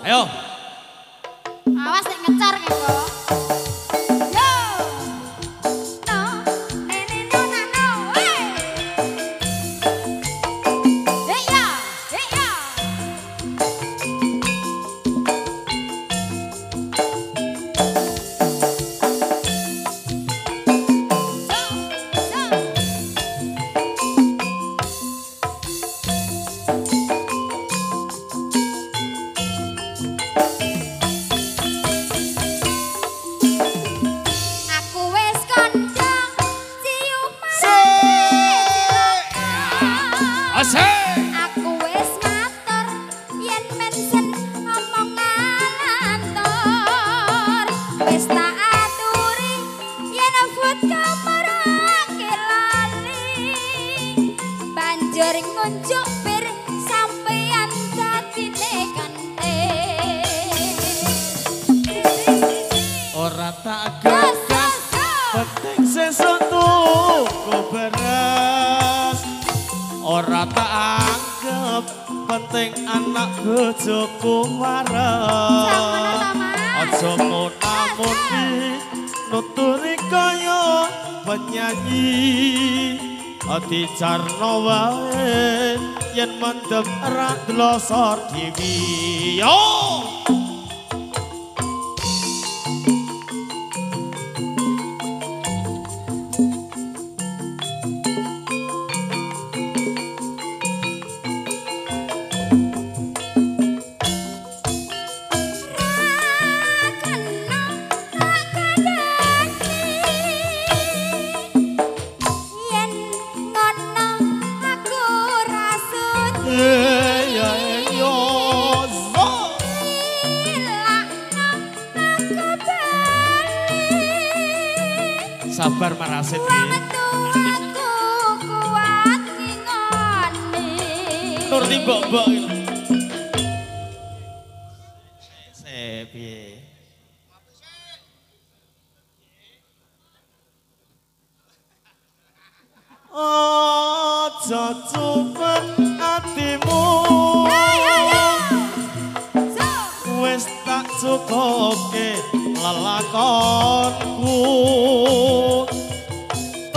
Ayo. Awas nek ngecar ki kok. Yo. No. Nene no na no. Hey ya. Hey ya. Aku wis matur yen mensen omongan antor wis tak aturi yen abot kamarake lali banjur ngunjuk bir sampeyan dadine kante Ora tak gagas penting sesuk tuku beras ora tak anggap penting anak bojoku waras aja muni nuturi kaya penyanyi dicarno wae yen mendem ra glosor dewi yo sabar marasit iki. Aku kuat ngoni. Tur di mbok-mbok iki. Piye? Aja cepet atimu. Wis tak cukupe lelakonku.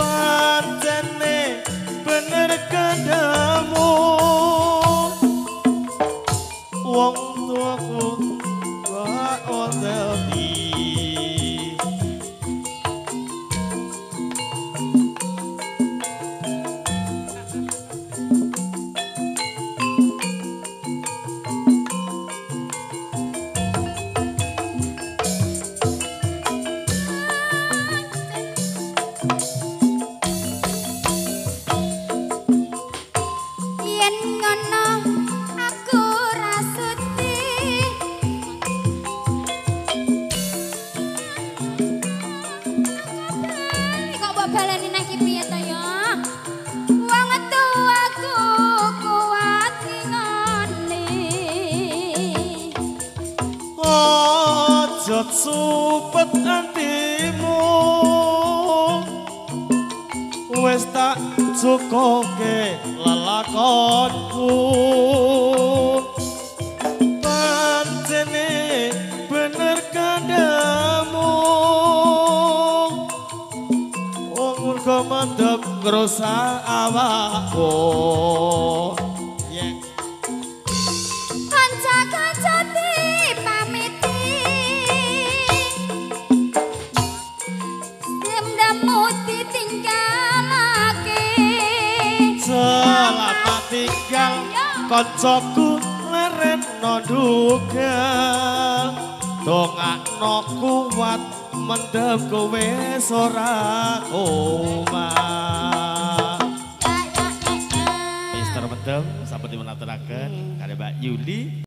Pancene bener kedamu. Wong tuaku gak ngerti. Baleni nang iki piye to ya? Wong tuaku kuat ngoni. Aja supet atimu. Wis tak cukuke lelakonku. Pancene bener kadamu. Kau mantap ngerusak awakku Kanca-kanca dipamiti Demdamu ditinggalake Selamat tinggal koncoku leren no dugal Dongakno kuat mendem kowe ora omah. Mister Mendem sampun dipunaturaken kali Mbak Yuli.